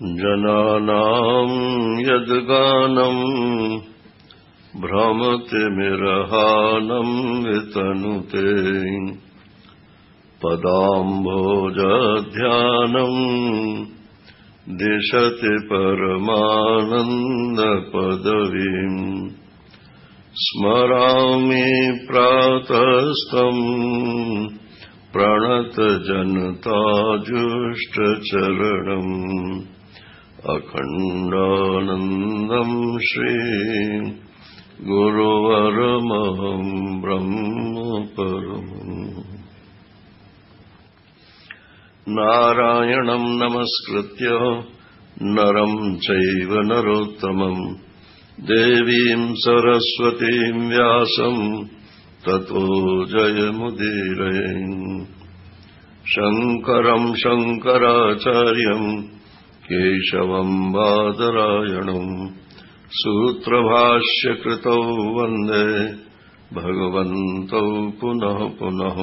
जनानां यद्गानं भ्रमतिमिर्हानं वितनुते पदाम्भोजध्यानं दिशति परमानन्दपदवीम् स्मरामि प्रातस्तम् प्रणतजनताजुष्टचरणम् अखण्डानन्दं श्री गुरुवरमहं ब्रह्म परमम् नारायणं नमस्कृत्य नरं चैव नरोत्तमं देवीं सरस्वतीं व्यासं ततो जयमुदीरये शङ्करं शङ्कराचार्यं केशवं बादरायणं सूत्रभाष्यकृतौ वन्दे भगवन्तौ पुनः पुनः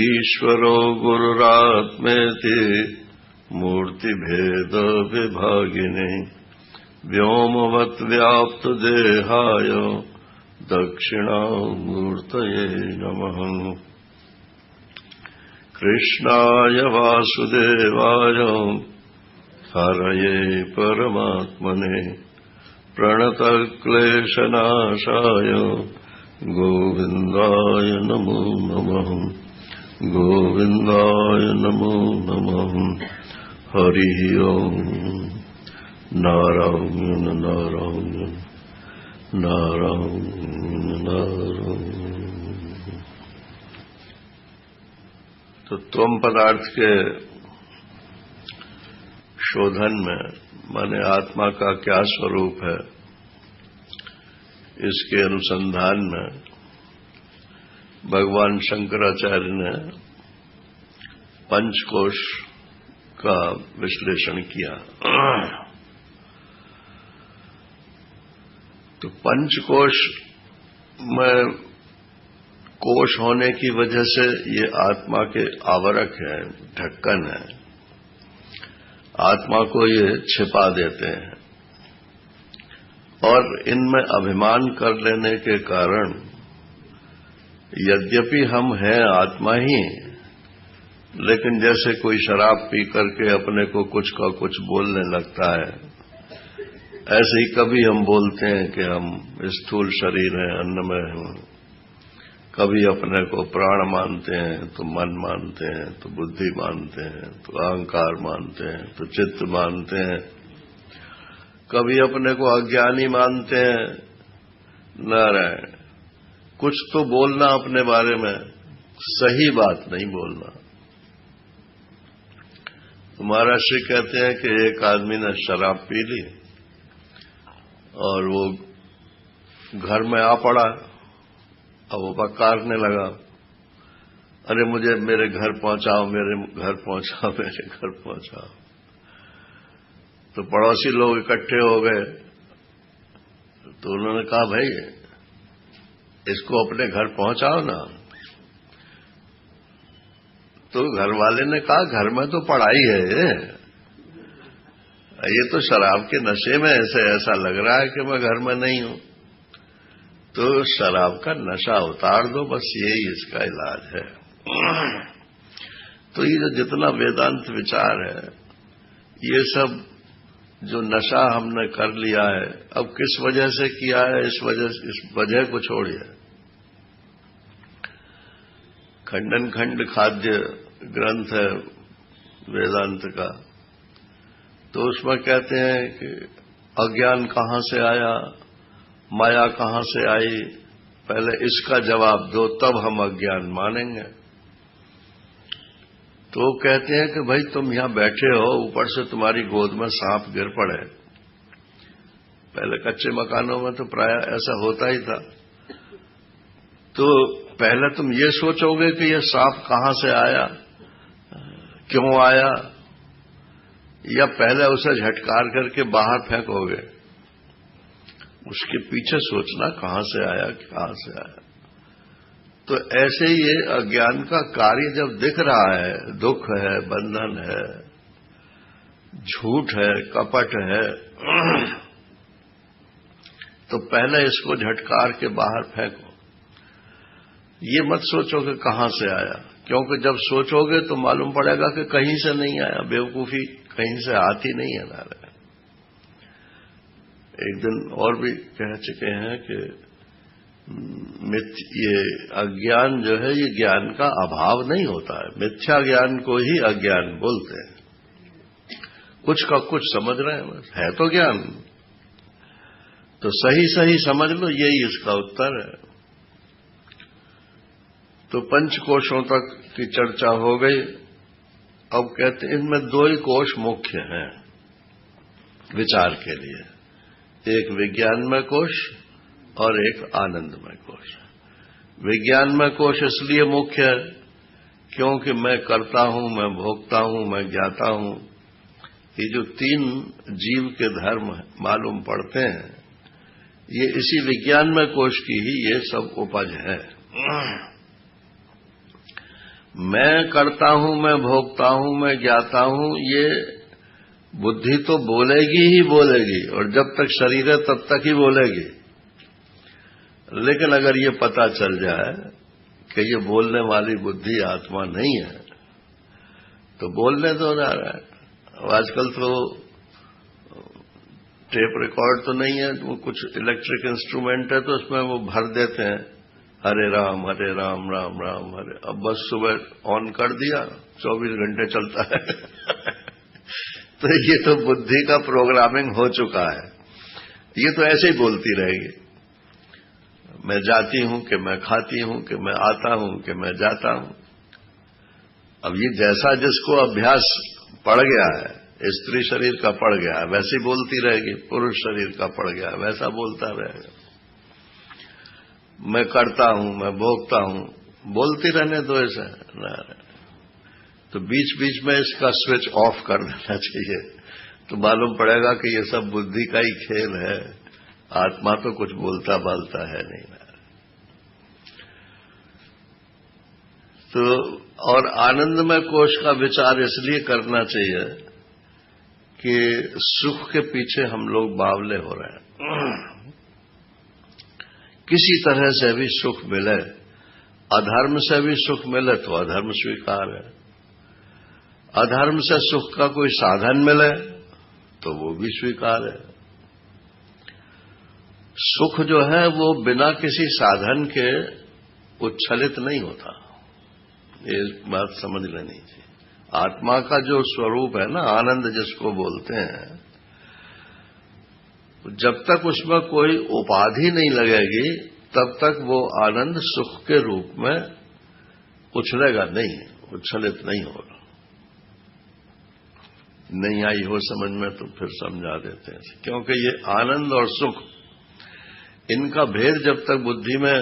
ईश्वरो गुरुरात्मेति मूर्तिभेदविभागिने व्योमवद्व्याप्तदेहाय दक्षिणामूर्तये नमः कृष्णाय वासुदेवाय हरये परमात्मने प्रणतक्लेशनाशाय गोविन्दाय नमो नमः गोविन्दाय नमो नमः हरिः ओम् नारायण नारायण नारायण नारायण। तो त्वम पदार्थ के शोधन में माने आत्मा का क्या स्वरूप है, इसके अनुसंधान में भगवान शंकराचार्य ने पंचकोश का विश्लेषण किया। तो पंचकोश में कोश होने की वजह से ये आत्मा के आवरक है, ढक्कन है, आत्मा को ये छिपा देते हैं और इनमें अभिमान कर लेने के कारण यद्यपि हम हैं आत्मा ही, लेकिन जैसे कोई शराब पी करके अपने को कुछ का कुछ बोलने लगता है, ऐसे ही कभी हम बोलते हैं कि हम स्थूल शरीर हैं, अन्नमय हैं, कभी अपने को प्राण मानते हैं तो मन मानते हैं, तो बुद्धि मानते हैं, तो अहंकार मानते हैं, तो चित्त मानते हैं, कभी अपने को अज्ञानी मानते हैं। नारायण, कुछ तो बोलना अपने बारे में, सही बात नहीं बोलना। तो महाराज श्री कहते हैं कि एक आदमी ने शराब पी ली और वो घर में आ पड़ा। अब वो बकारने लगा, अरे मुझे मेरे घर पहुंचाओ, मेरे घर पहुंचाओ, मेरे घर पहुंचाओ। तो पड़ोसी लोग इकट्ठे हो गए, तो उन्होंने कहा भाई इसको अपने घर पहुंचाओ ना। तो घर वाले ने कहा घर में तो पढ़ाई है, ये तो शराब के नशे में ऐसा लग रहा है कि मैं घर में नहीं हूं। तो शराब का नशा उतार दो, बस यही इसका इलाज है। तो ये जो जितना वेदांत विचार है, ये सब जो नशा हमने कर लिया है, अब किस वजह से किया है, इस वजह को छोड़िए। खंडन खंड खाद्य ग्रंथ है वेदांत का, तो उसमें कहते हैं कि अज्ञान कहां से आया, माया कहां से आई, पहले इसका जवाब दो, तब हम अज्ञान मानेंगे। तो कहते हैं कि भाई तुम यहां बैठे हो, ऊपर से तुम्हारी गोद में सांप गिर पड़े। पहले कच्चे मकानों में तो प्राय ऐसा होता ही था। तो पहले तुम ये सोचोगे कि ये सांप कहां से आया, क्यों आया, या पहले उसे झटकार करके बाहर फेंकोगे? उसके पीछे सोचना कहां से आया, कहां से आया। तो ऐसे ही ये अज्ञान का कार्य जब दिख रहा है, दुख है, बंधन है, झूठ है, कपट है, तो पहले इसको झटकार के बाहर फेंको। ये मत सोचो कि कहां से आया, क्योंकि जब सोचोगे तो मालूम पड़ेगा कि कहीं से नहीं आया। बेवकूफी कहीं से आती नहीं है नारायण। एक दिन और भी कह चुके हैं कि ये अज्ञान जो है, ये ज्ञान का अभाव नहीं होता है। मिथ्या ज्ञान को ही अज्ञान बोलते हैं। कुछ का कुछ समझ रहे हैं, बस है तो ज्ञान। तो सही सही समझ लो, यही इसका उत्तर है। तो पंचकोशों तक की चर्चा हो गई। अब कहते हैं इनमें दो ही कोश मुख्य हैं विचार के लिए, एक विज्ञानमय कोश और एक आनंदमय कोश। विज्ञानमय कोश इसलिए मुख्य है क्योंकि मैं करता हूं, मैं भोगता हूं, मैं ज्ञाता हूं, ये जो तीन जीव के धर्म मालूम पड़ते हैं, ये इसी विज्ञानमय कोश की ही ये सब उपज है। मैं करता हूं, मैं भोगता हूं, मैं ज्ञाता हूं, ये बुद्धि तो बोलेगी ही बोलेगी, और जब तक शरीर है तब तक ही बोलेगी। लेकिन अगर ये पता चल जाए कि ये बोलने वाली बुद्धि आत्मा नहीं है, तो बोलने दो ना रहा है। आजकल तो टेप रिकॉर्ड तो नहीं है, वो कुछ इलेक्ट्रिक इंस्ट्रूमेंट है, तो उसमें वो भर देते हैं हरे राम राम राम हरे। अब बस सुबह ऑन कर दिया, 24 घंटे चलता है। तो ये तो बुद्धि का प्रोग्रामिंग हो चुका है। ये तो ऐसे ही बोलती रहेगी, मैं जाती हूं कि मैं खाती हूं कि मैं आता हूं कि मैं जाता हूं। अब ये जैसा जिसको अभ्यास पड़ गया है, स्त्री शरीर का पड़ गया है, वैसे बोलती रहेगी। पुरुष शरीर का पड़ गया है, वैसा बोलता रहेगा। मैं करता हूं, मैं भोगता हूं, बोलती रहने दो ऐसा। तो बीच बीच में इसका स्विच ऑफ कर देना चाहिए, तो मालूम पड़ेगा कि ये सब बुद्धि का ही खेल है। आत्मा तो कुछ बोलता बालता है नहीं। तो और आनंदमय कोश का विचार इसलिए करना चाहिए कि सुख के पीछे हम लोग बावले हो रहे हैं। किसी तरह से भी सुख मिले, अधर्म से भी सुख मिले तो अधर्म स्वीकार है, अधर्म से सुख का कोई साधन मिले तो वो भी स्वीकार है। सुख जो है वो बिना किसी साधन के उच्छलित नहीं होता, ये बात समझ लेनी चाहिए। आत्मा का जो स्वरूप है ना, आनंद जिसको बोलते हैं, जब तक उसमें कोई उपाधि नहीं लगेगी तब तक वो आनंद सुख के रूप में उछलेगा नहीं, उच्छलित नहीं होगा। नहीं आई हो समझ में तो फिर समझा देते हैं, क्योंकि ये आनंद और सुख, इनका भेद जब तक बुद्धि में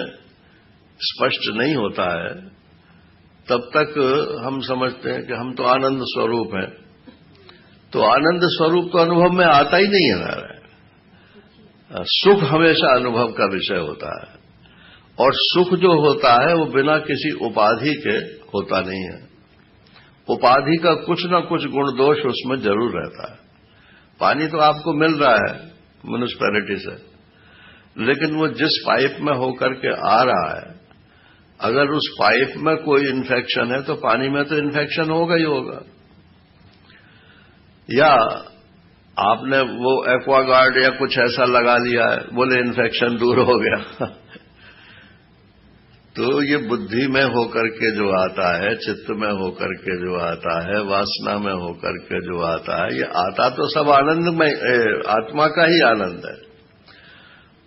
स्पष्ट नहीं होता है तब तक हम समझते हैं कि हम तो आनंद स्वरूप हैं। तो आनंद स्वरूप तो अनुभव में आता ही नहीं है ना। सुख हमेशा अनुभव का विषय होता है, और सुख जो होता है वो बिना किसी उपाधि के होता नहीं है। उपाधि का कुछ न कुछ गुण दोष उसमें जरूर रहता है। पानी तो आपको मिल रहा है म्युनिसिपैलिटी से, लेकिन वो जिस पाइप में होकर के आ रहा है, अगर उस पाइप में कोई इन्फेक्शन है तो पानी में तो इन्फेक्शन होगा ही होगा। या आपने वो एक्वागार्ड या कुछ ऐसा लगा लिया है, बोले इन्फेक्शन दूर हो गया। तो ये बुद्धि में होकर के जो आता है, चित्त में होकर के जो आता है, वासना में होकर के जो आता है, ये आता तो सब आनंद में, आत्मा का ही आनंद है,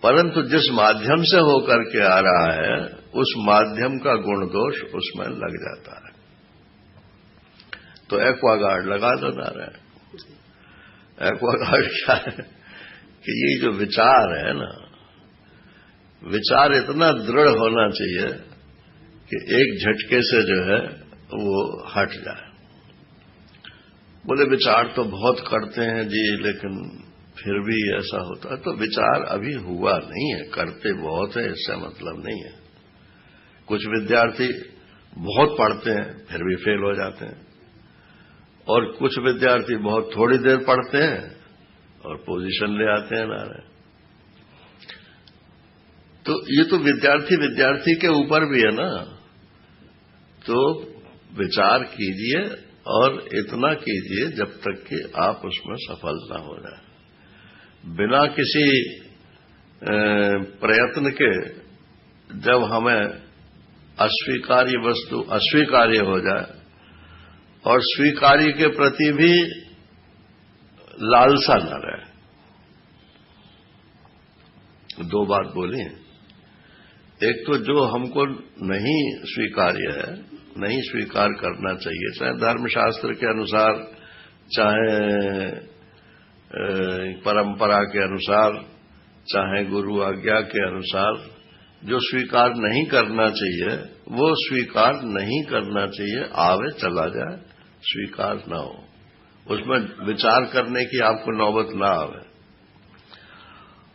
परंतु जिस माध्यम से होकर के आ रहा है उस माध्यम का गुण दोष उसमें लग जाता है। तो एक्वागार्ड लगा दो नारायण। एक्वागार्ड क्या है कि ये जो विचार है ना, विचार इतना दृढ़ होना चाहिए कि एक झटके से जो है वो हट जाए। बोले विचार तो बहुत करते हैं जी, लेकिन फिर भी ऐसा होता है। तो विचार अभी हुआ नहीं है, करते बहुत है इससे मतलब नहीं है। कुछ विद्यार्थी बहुत पढ़ते हैं फिर भी फेल हो जाते हैं, और कुछ विद्यार्थी बहुत थोड़ी देर पढ़ते हैं और पोजीशन ले आते हैं नारायण। तो ये तो विद्यार्थी के ऊपर भी है ना। तो विचार कीजिए और इतना कीजिए जब तक कि आप उसमें सफल ना हो जाए। बिना किसी प्रयत्न के जब हमें अस्वीकार्य वस्तु अस्वीकार्य हो जाए और स्वीकार्य के प्रति भी लालसा न रहे। दो बात बोली। एक तो जो हमको नहीं स्वीकार्य है, नहीं स्वीकार करना चाहिए, चाहे धर्मशास्त्र के अनुसार, चाहे परंपरा के अनुसार, चाहे गुरु आज्ञा के अनुसार, जो स्वीकार नहीं करना चाहिए वो स्वीकार नहीं करना चाहिए। आवे चला जाए, स्वीकार ना हो, उसमें विचार करने की आपको नौबत ना आवे।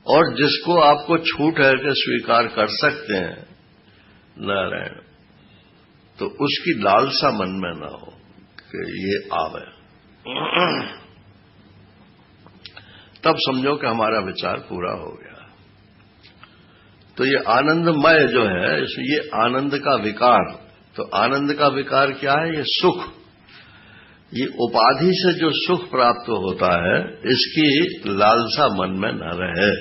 और जिसको आपको छूट है कि स्वीकार कर सकते हैं नारायण, तो उसकी लालसा मन में ना हो कि ये आवे। तब समझो कि हमारा विचार पूरा हो गया। तो ये आनंदमय जो है, ये आनंद का विकार। तो आनंद का विकार क्या है? ये सुख। ये उपाधि से जो सुख प्राप्त होता है, इसकी लालसा मन में न रहे।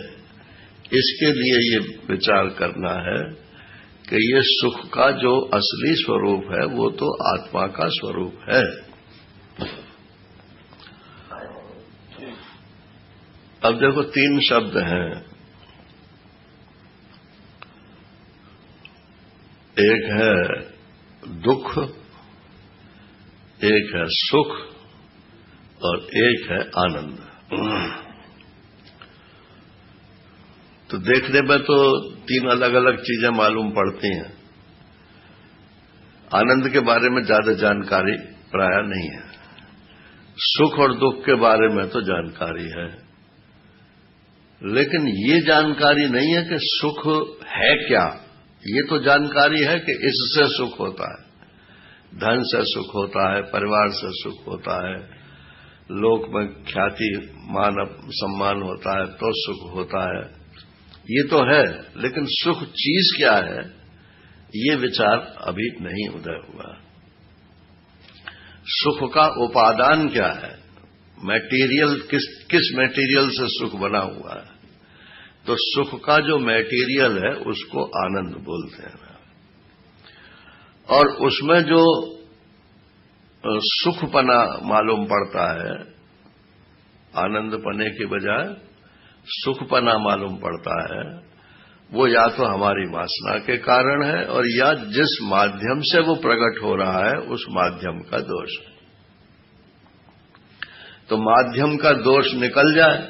इसके लिए ये विचार करना है कि ये सुख का जो असली स्वरूप है वो तो आत्मा का स्वरूप है। अब देखो, तीन शब्द हैं। एक है दुख, एक है सुख और एक है आनंद। तो देखने में तो तीन अलग अलग चीजें मालूम पड़ती हैं। आनंद के बारे में ज्यादा जानकारी प्राय नहीं है। सुख और दुख के बारे में तो जानकारी है, लेकिन ये जानकारी नहीं है कि सुख है क्या। ये तो जानकारी है कि इससे सुख होता है, धन से सुख होता है, परिवार से सुख होता है, लोक में ख्याति मान सम्मान होता है तो सुख होता है। ये तो है, लेकिन सुख चीज क्या है ये विचार अभी नहीं उदय हुआ। सुख का उपादान क्या है, मटेरियल किस मटेरियल से सुख बना हुआ है। तो सुख का जो मटेरियल है उसको आनंद बोलते हैं। और उसमें जो सुखपना मालूम पड़ता है, आनंदपने के बजाय सुखपना मालूम पड़ता है, वो या तो हमारी वासना के कारण है और या जिस माध्यम से वो प्रकट हो रहा है उस माध्यम का दोष है। तो माध्यम का दोष निकल जाए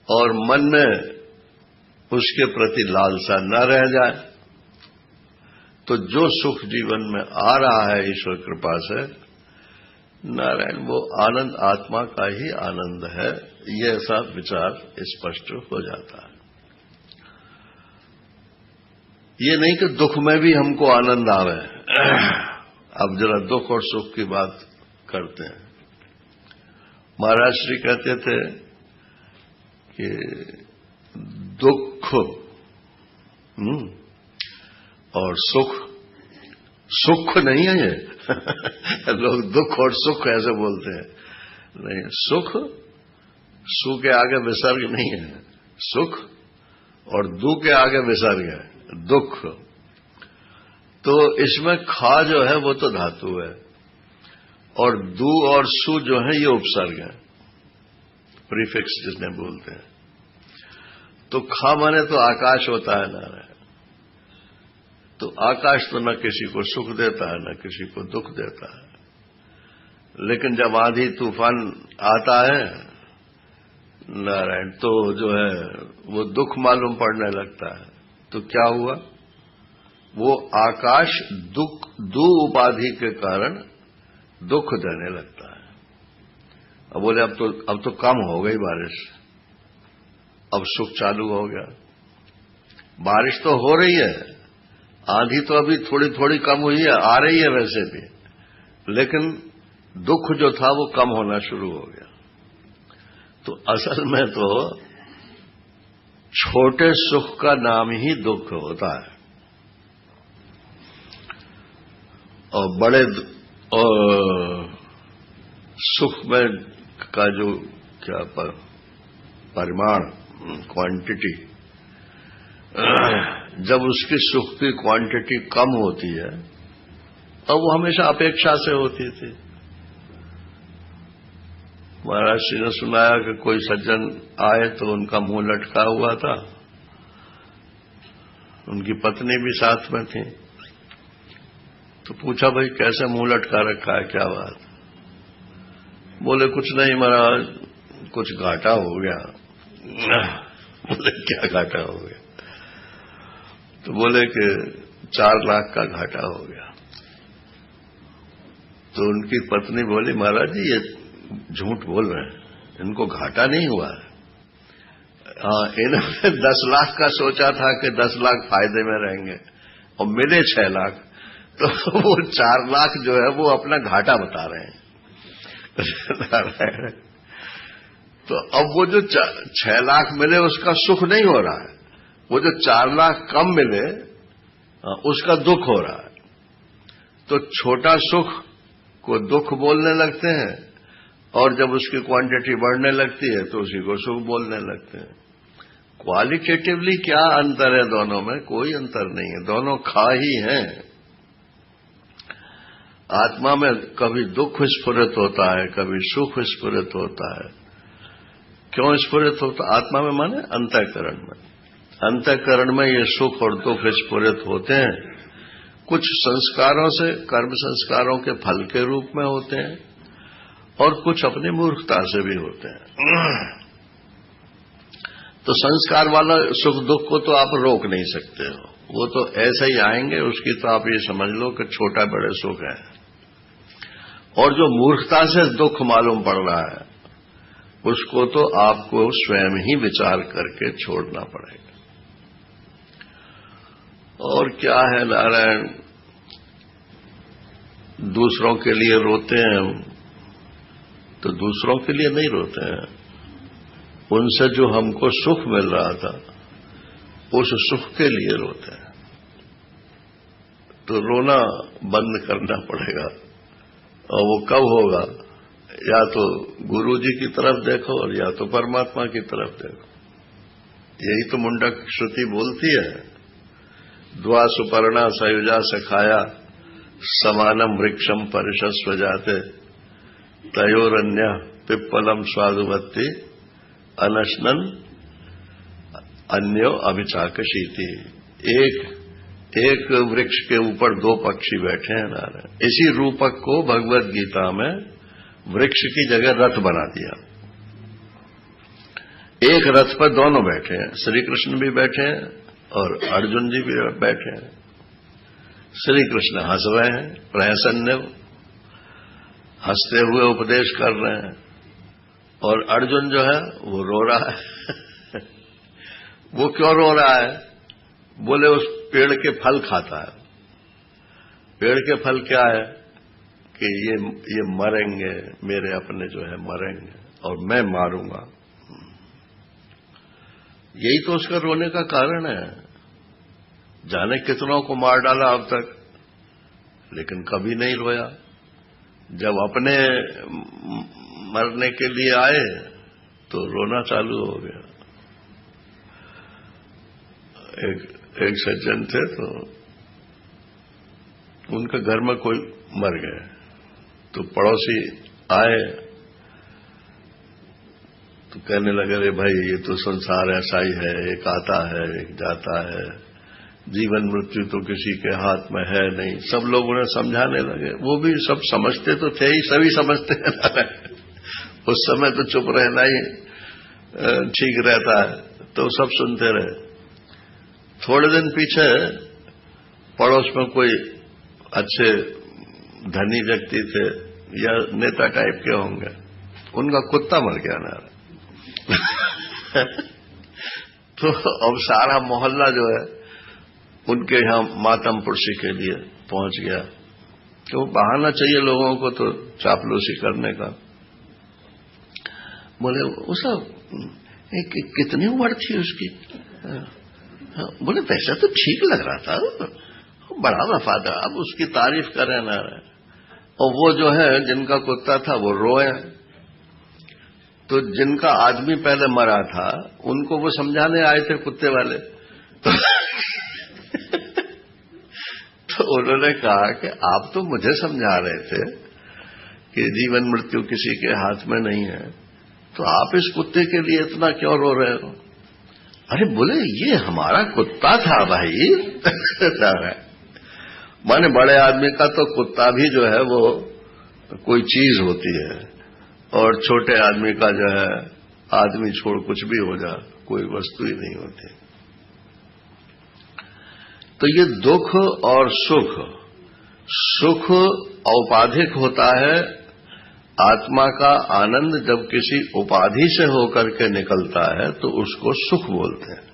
और मन में उसके प्रति लालसा न रह जाए, तो जो सुख जीवन में आ रहा है ईश्वर कृपा से नारायण, वो आनंद आत्मा का ही आनंद है। ये ऐसा विचार स्पष्ट हो जाता है। ये नहीं कि दुख में भी हमको आनंद आवे। अब जरा दुख और सुख की बात करते हैं। महाराज श्री कहते थे कि दुख और सुख नहीं है ये। लोग दुख और सुख ऐसे बोलते हैं। नहीं, सुख सु के आगे विसर्ग नहीं है। सुख और दु के आगे विसर्ग है, दुख। तो इसमें खा जो है वो तो धातु है और दु और सु जो है ये उपसर्ग है, प्रीफिक्स जिसने बोलते हैं। तो खा माने तो आकाश होता है नारायण। तो आकाश तो न किसी को सुख देता है न किसी को दुख देता है, लेकिन जब आंधी तूफान आता है नारायण तो जो है वो दुख मालूम पड़ने लगता है। तो क्या हुआ, वो आकाश दुख दो उपाधि के कारण दुख देने लगता है। अब बोले अब तो कम हो गई बारिश, अब सुख चालू हो गया। बारिश तो हो रही है, आंधी तो अभी थोड़ी थोड़ी कम हुई है, आ रही है वैसे भी, लेकिन दुख जो था वो कम होना शुरू हो गया। तो असल में तो छोटे सुख का नाम ही दुख होता है, और बड़े और सुख में का जो क्या परिमाण, क्वांटिटी, जब उसकी सुख की क्वांटिटी कम होती है, और वो हमेशा अपेक्षा से होती थी। महाराज जी ने सुनाया कि कोई सज्जन आए तो उनका मुंह लटका हुआ था, उनकी पत्नी भी साथ में थी। तो पूछा, भाई कैसे मुंह लटका रखा है, क्या बात? बोले कुछ नहीं महाराज, कुछ घाटा हो गया। बोले क्या घाटा हो गया? तो बोले कि 4 लाख का घाटा हो गया। तो उनकी पत्नी बोली, महाराज जी ये झूठ बोल रहे हैं, इनको घाटा नहीं हुआ है। हाँ, इन्होंने 10 लाख का सोचा था कि 10 लाख फायदे में रहेंगे, और मिले 6 लाख, तो वो 4 लाख जो है वो अपना घाटा बता रहे हैं। तो अब वो जो 6 लाख मिले उसका सुख नहीं हो रहा है, वो जो 4 लाख कम मिले उसका दुख हो रहा है। तो छोटा सुख को दुख बोलने लगते हैं, और जब उसकी क्वांटिटी बढ़ने लगती है तो उसी को सुख बोलने लगते हैं। क्वालिटेटिवली क्या अंतर है दोनों में? कोई अंतर नहीं है, दोनों खा ही हैं। आत्मा में कभी दुख स्फुरित होता है, कभी सुख स्फुरित होता है। क्यों स्फुरित होता? आत्मा में माने अंतःकरण में। अंतःकरण में ये सुख और दुख स्फुरित होते हैं, कुछ संस्कारों से, कर्म संस्कारों के फल के रूप में होते हैं, और कुछ अपनी मूर्खता से भी होते हैं। तो संस्कार वाला सुख दुख को तो आप रोक नहीं सकते हो, वो तो ऐसे ही आएंगे। उसकी तो आप ये समझ लो कि छोटा बड़े सुख है। और जो मूर्खता से दुख मालूम पड़ रहा है, उसको तो आपको स्वयं ही विचार करके छोड़ना पड़ेगा। और क्या है नारायण, दूसरों के लिए रोते हैं हम, तो दूसरों के लिए नहीं रोते हैं, उनसे जो हमको सुख मिल रहा था उस सुख के लिए रोते हैं। तो रोना बंद करना पड़ेगा, और वो कब होगा? या तो गुरु जी की तरफ देखो, और या तो परमात्मा की तरफ देखो। यही तो मुंडक श्रुति बोलती है, द्वा सुपर्णा सयुजा सखाया समानम वृक्षम परिशस्व जाते तयोरन्य पिप्पलम स्वादुवत्ति अनशनन अन्यो अभिचाकशीति। एक वृक्ष के ऊपर 2 पक्षी बैठे हैं नारायण। इसी रूपक को भगवत गीता में वृक्ष की जगह रथ बना दिया। एक रथ पर दोनों बैठे हैं, श्री कृष्ण भी बैठे हैं और अर्जुन जी भी बैठे हैं। श्री कृष्ण हंस रहे हैं, प्रहसन्य, हंसते हुए उपदेश कर रहे हैं, और अर्जुन जो है वो रो रहा है। वो क्यों रो रहा है? बोले उस पेड़ के फल खाता है। पेड़ के फल क्या है कि ये मरेंगे, मेरे अपने जो है मरेंगे, और मैं मारूंगा। यही तो उसका रोने का कारण है। जाने कितनों को मार डाला अब तक, लेकिन कभी नहीं रोया। जब अपने मरने के लिए आए तो रोना चालू हो गया। एक सज्जन थे, तो उनके घर में कोई मर गए, तो पड़ोसी आए तो कहने लगे, अरे भाई ये तो संसार ऐसा ही है, एक आता है एक जाता है, जीवन मृत्यु तो किसी के हाथ में है नहीं। सब लोग उन्हें समझाने लगे। वो भी सब समझते तो थे ही, सभी समझते हैं। उस समय तो चुप रहना ही ठीक रहता है, तो सब सुनते रहे। थोड़े दिन पीछे पड़ोस में कोई अच्छे धनी व्यक्ति थे, या नेता टाइप के होंगे, उनका कुत्ता मर गया ना। तो अब सारा मोहल्ला जो है उनके यहां मातम पुरसी के लिए पहुंच गया। तो बहाना चाहिए लोगों को तो चापलूसी करने का। बोले वो सब कितनी उम्र थी उसकी? बोले वैसा तो ठीक लग रहा था, बड़ा वफादार, अब उसकी तारीफ करें ना। और वो जो है जिनका कुत्ता था वो रोए, तो जिनका आदमी पहले मरा था उनको वो समझाने आए थे कुत्ते वाले। तो उन्होंने कहा कि आप तो मुझे समझा रहे थे कि जीवन मृत्यु किसी के हाथ में नहीं है, तो आप इस कुत्ते के लिए इतना क्यों रो रहे हो? अरे बोले ये हमारा कुत्ता था भाई। माने बड़े आदमी का तो कुत्ता भी जो है वो कोई चीज होती है, और छोटे आदमी का जो है आदमी छोड़ कुछ भी हो जा कोई वस्तु ही नहीं होती। तो ये दुख और सुख, सुख औपाधिक होता है, आत्मा का आनंद जब किसी उपाधि से होकर के निकलता है तो उसको सुख बोलते हैं।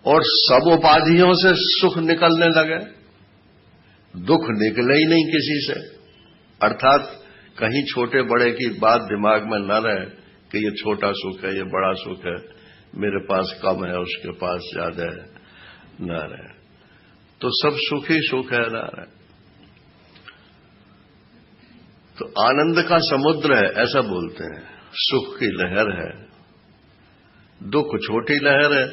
और सब उपाधियों से सुख निकलने लगे, दुख निकले ही नहीं किसी से। अर्थात कहीं छोटे बड़े की बात दिमाग में न रहे कि ये छोटा सुख है, ये बड़ा सुख है, मेरे पास कम है उसके पास ज्यादा है, न रहे। तो सब सुख ही सुख है, न रहे। तो आनंद का समुद्र है ऐसा बोलते हैं, सुख की लहर है, दुख छोटी लहर है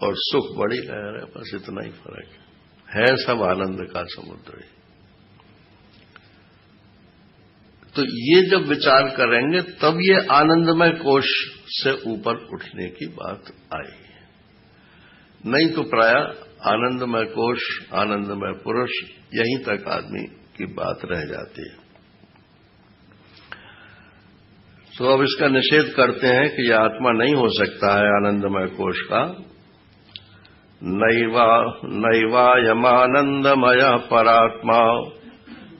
और सुख बड़ी लहर है, बस इतना ही फर्क है सब आनंद का समुद्र ही। तो ये जब विचार करेंगे तब ये आनंदमय कोश से ऊपर उठने की बात आई, नहीं तो प्राय आनंदमय कोश, आनंदमय पुरुष, यहीं तक आदमी की बात रह जाती है। तो अब इसका निषेध करते हैं कि यह आत्मा नहीं हो सकता है आनंदमय कोश का। नैवायमानंदमय परात्मा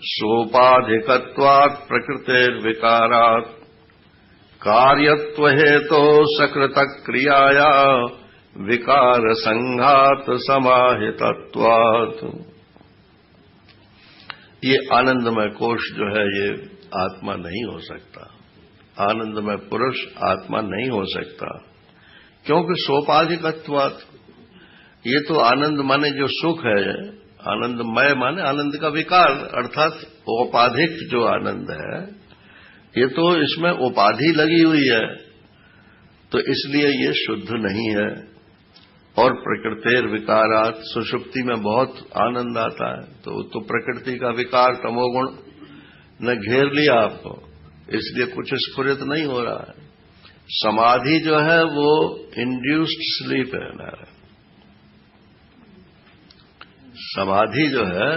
सोपाधिकत्वात् प्रकृतेर्विकारात् कार्यत्वहेतो सकृत क्रियाया विकार संघात समाहितत्वात्। ये आनंदमय कोश जो है ये आत्मा नहीं हो सकता, आनंदमय पुरुष आत्मा नहीं हो सकता, क्योंकि सोपाधिकत्वात्, ये तो आनंद माने जो सुख है, आनंदमय माने आनंद का विकार, अर्थात औपाधिक जो आनंद है ये तो इसमें उपाधि लगी हुई है, तो इसलिए ये शुद्ध नहीं है। और प्रकृतेर विकारात, सुषुप्ति में बहुत आनंद आता है, तो प्रकृति का विकार तमोगुण ने घेर लिया आपको, इसलिए कुछ स्फुरित नहीं हो रहा है। समाधि जो है वो इंड्यूस्ड स्लीप है ना, समाधि जो है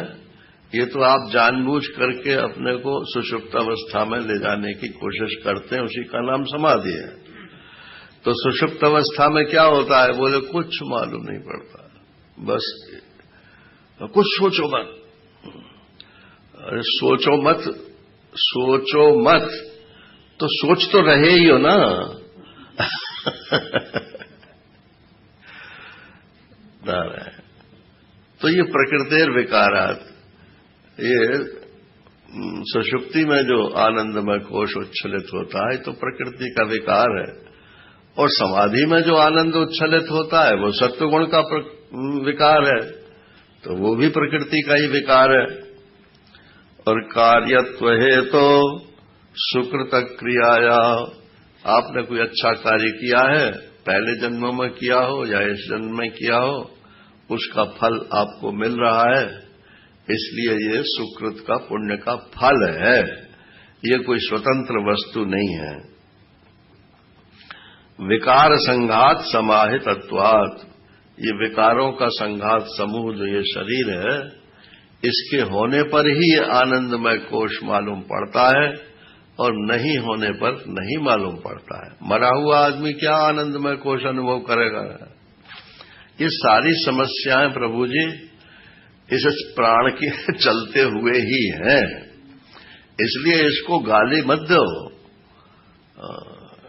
ये तो आप जानबूझ करके अपने को सुषुप्त अवस्था में ले जाने की कोशिश करते हैं, उसी का नाम समाधि है। तो सुषुप्त अवस्था में क्या होता है? बोले कुछ मालूम नहीं पड़ता, बस कुछ सोचो मत। अरे सोचो मत, सोचो मत तो सोच तो रहे ही हो ना। तो ये प्रकृतेर विकारात, ये सुषुप्ति में जो आनंदमय कोश उच्छलित होता है तो प्रकृति का विकार है, और समाधि में जो आनंद उच्छलित होता है वो सत्वगुण का विकार है, तो वो भी प्रकृति का ही विकार है। और कार्यत्व है तो सुकृत क्रियाया, आपने कोई अच्छा कार्य किया है, पहले जन्मों में किया हो या इस जन्म में किया हो, उसका फल आपको मिल रहा है, इसलिए ये सुकृत का पुण्य का फल है, ये कोई स्वतंत्र वस्तु नहीं है। विकार संघात समाहितत्वात्, ये विकारों का संघात समूह जो ये शरीर है, इसके होने पर ही ये आनंदमय कोश मालूम पड़ता है, और नहीं होने पर नहीं मालूम पड़ता है। मरा हुआ आदमी क्या आनंदमय कोश अनुभव करेगा? ये सारी समस्याएं प्रभु जी इस प्राण के चलते हुए ही हैं, इसलिए इसको गाली मत दो,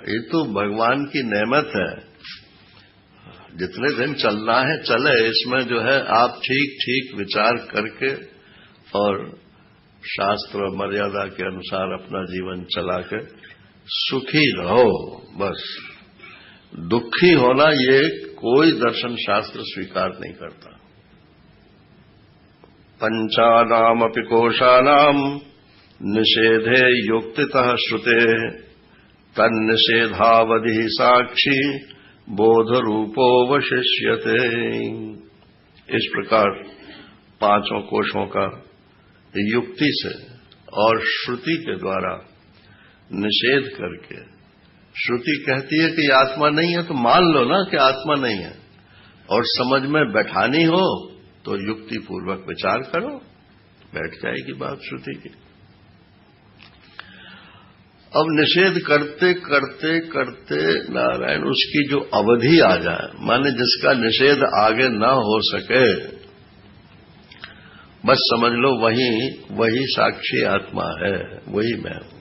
ये तो भगवान की नेमत है। जितने दिन चलना है चले, इसमें जो है आप ठीक ठीक विचार करके और शास्त्र और मर्यादा के अनुसार अपना जीवन चला के सुखी रहो। बस दुखी होना ये कोई दर्शन शास्त्र स्वीकार नहीं करता। पंचानामपि कोशानाम निषेधे युक्तितः श्रुते तन्निषेधावधि साक्षी बोध रूपोवशिष्यते। इस प्रकार पांचों कोशों का युक्ति से और श्रुति के द्वारा निषेध करके, श्रुति कहती है कि आत्मा नहीं है तो मान लो ना कि आत्मा नहीं है, और समझ में बैठानी हो तो युक्ति पूर्वक विचार करो, बैठ जाएगी बात श्रुति की। अब निषेध करते करते करते नारायण उसकी जो अवधि आ जाए, माने जिसका निषेध आगे ना हो सके, बस समझ लो वही साक्षी आत्मा है, वही मैं हूं।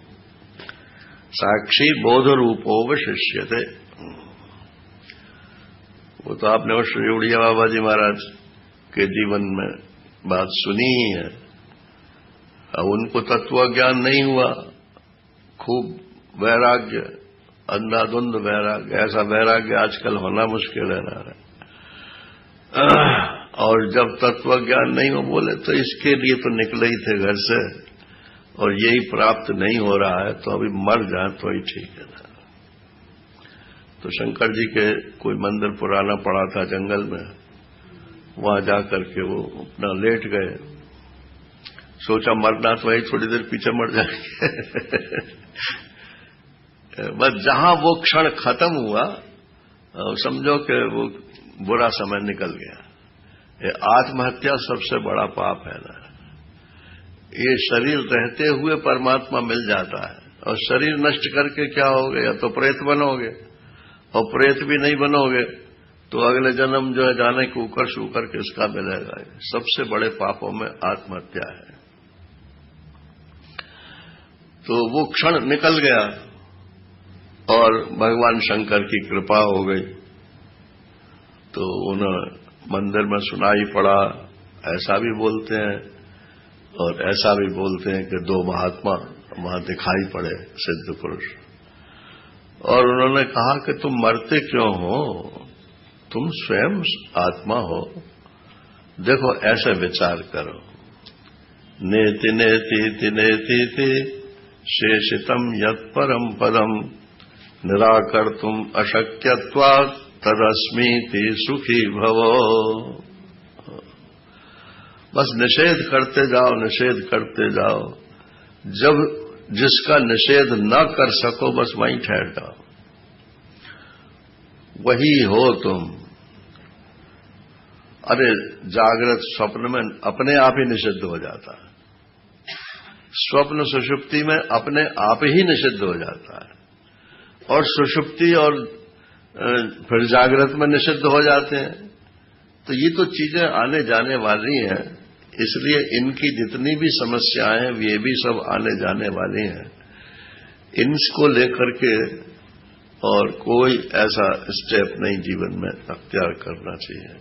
साक्षी बोध रूपोवशिष्यते। वो तो आपने वो श्री उड़िया बाबा जी महाराज के जीवन में बात सुनी ही है। अब उनको तत्व ज्ञान नहीं हुआ, खूब वैराग्य, अंधाधुंध वैराग्य, ऐसा वैराग्य आजकल होना मुश्किल है ना। और जब तत्व ज्ञान नहीं हो बोले तो इसके लिए तो निकले ही थे घर से, और यही प्राप्त नहीं हो रहा है तो अभी मर जाए तो ही ठीक है ना। तो शंकर जी के कोई मंदिर पुराना पड़ा था जंगल में, वहां जाकर के वो अपना लेट गए। सोचा मरना तो वही, थोड़ी देर पीछे मर जाएंगे। बस जहां वो क्षण खत्म हुआ, समझो कि वो बुरा समय निकल गया। ये आत्महत्या सबसे बड़ा पाप है ना। ये शरीर रहते हुए परमात्मा मिल जाता है, और शरीर नष्ट करके क्या होगे, या तो प्रेत बनोगे, और प्रेत भी नहीं बनोगे तो अगले जन्म जो है जाने के ऊकर शूकर किसका मिलेगा। सबसे बड़े पापों में आत्महत्या है। तो वो क्षण निकल गया और भगवान शंकर की कृपा हो गई, तो उन्हें मंदिर में सुनाई पड़ा। ऐसा भी बोलते हैं और ऐसा भी बोलते हैं कि दो महात्मा वहां दिखाई पड़े, सिद्ध पुरुष, और उन्होंने कहा कि तुम मरते क्यों हो, तुम स्वयं आत्मा हो, देखो ऐसे विचार करो। नेति नेति नेति शेषितम यत् परम पदम निराकर्तुम अशक्यत्वात् तदस्मीति सुखी भवो। बस निषेध करते जाओ, निषेध करते जाओ। जब जिसका निषेध न कर सको बस वहीं ठहर जाओ, वही हो तुम। अरे जागृत स्वप्न में अपने आप ही निषिद्ध हो जाता है, स्वप्न सुषुप्ति में अपने आप ही निषिद्ध हो जाता है, और सुषुप्ति और फिर जागृत में निषिद्ध हो जाते हैं। तो ये तो चीजें आने जाने वाली हैं, इसलिए इनकी जितनी भी समस्याएं हैं ये भी सब आने जाने वाली हैं। इनको लेकर के और कोई ऐसा स्टेप नहीं जीवन में अख्तियार करना चाहिए।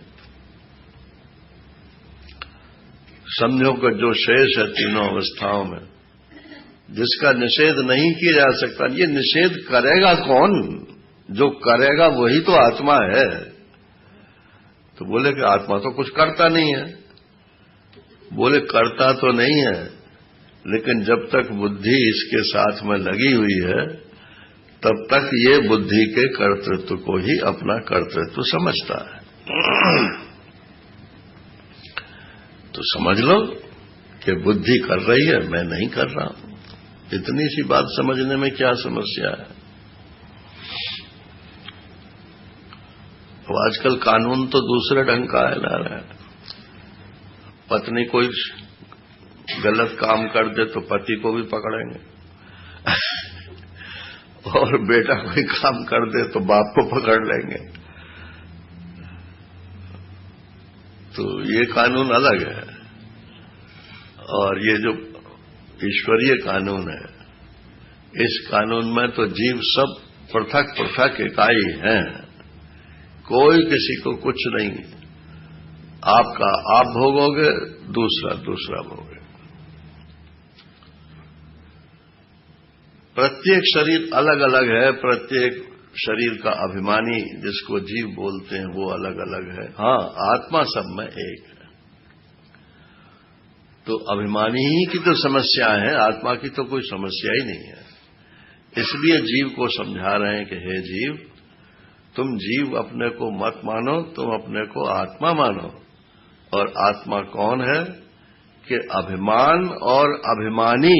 समझो कि जो शेष है तीनों अवस्थाओं में, जिसका निषेध नहीं किया जा सकता, ये निषेध करेगा कौन? जो करेगा वही तो आत्मा है। तो बोले कि आत्मा तो कुछ करता नहीं है। बोले करता तो नहीं है, लेकिन जब तक बुद्धि इसके साथ में लगी हुई है तब तक ये बुद्धि के कर्तृत्व को ही अपना कर्तृत्व समझता है। तो समझ लो कि बुद्धि कर रही है, मैं नहीं कर रहा हूं। इतनी सी बात समझने में क्या समस्या है? तो आजकल कानून तो दूसरे ढंग का है ना। पत्नी कोई गलत काम कर दे तो पति को भी पकड़ेंगे, और बेटा कोई काम कर दे तो बाप को पकड़ लेंगे। तो ये कानून अलग है, और ये जो ईश्वरीय कानून है, इस कानून में तो जीव सब पृथक पृथक इकाई हैं, कोई किसी को कुछ नहीं। आपका आप भोगोगे, दूसरा दूसरा भोगे। प्रत्येक शरीर अलग अलग है, प्रत्येक शरीर का अभिमानी जिसको जीव बोलते हैं वो अलग अलग है। हाँ, आत्मा सब में एक है। तो अभिमानी ही की तो समस्या है, आत्मा की तो कोई समस्या ही नहीं है। इसलिए जीव को समझा रहे हैं कि हे जीव, तुम जीव अपने को मत मानो, तुम अपने को आत्मा मानो। और आत्मा कौन है कि अभिमान और अभिमानी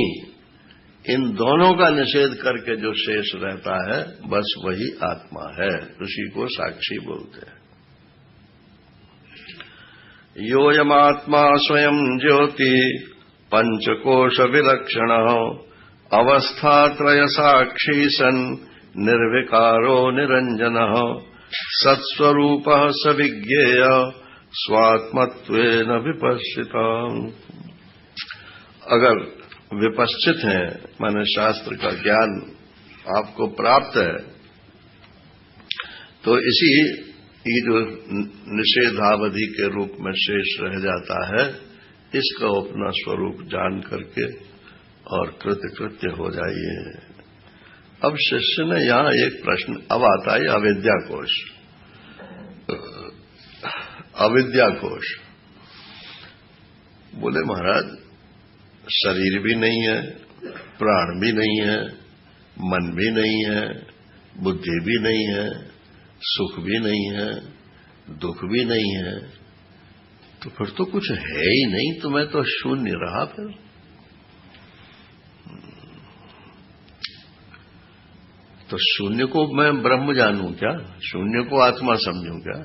इन दोनों का निषेध करके जो शेष रहता है, बस वही आत्मा है। उसी को साक्षी बोलते हैं। योयमात्मा स्वयं ज्योति पंचकोश विलक्षण अवस्थात्रय साक्षी सन् निर्विकारो निरंजन सत्स्वरूप सविज्ञेय स्वात्मत्वेन विपश्चिता। अगर विपश्चित है माने शास्त्र का ज्ञान आपको प्राप्त है, तो इसी जो निषेधावधि के रूप में शेष रह जाता है, इसका अपना स्वरूप जान करके और कृत्य हो जाइए। अब शिष्य ने यहां एक प्रश्न अब आता है, अविद्या कोश। अविद्या कोश बोले महाराज, शरीर भी नहीं है, प्राण भी नहीं है, मन भी नहीं है, बुद्धि भी नहीं है, सुख भी नहीं है, दुख भी नहीं है, तो फिर तो कुछ है ही नहीं, तो मैं तो शून्य रहा। फिर तो शून्य को मैं ब्रह्म जानूं क्या? शून्य को आत्मा समझूं क्या?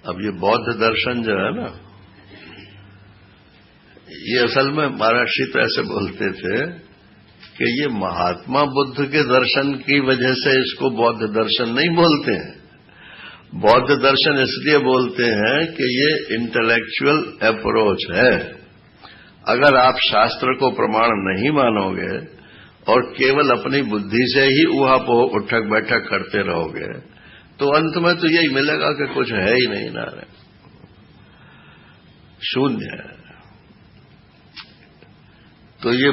अब ये बौद्ध दर्शन जो है ना, ये असल में महर्षि तो ऐसे बोलते थे कि ये महात्मा बुद्ध के दर्शन की वजह से इसको बौद्ध दर्शन नहीं बोलते हैं। बौद्ध दर्शन इसलिए बोलते हैं कि ये इंटेलेक्चुअल अप्रोच है। अगर आप शास्त्र को प्रमाण नहीं मानोगे और केवल अपनी बुद्धि से ही ऊहापोह उठक बैठक करते रहोगे, तो अंत में तो यही मिलेगा कि कुछ है ही नहीं, ना शून्य है। तो ये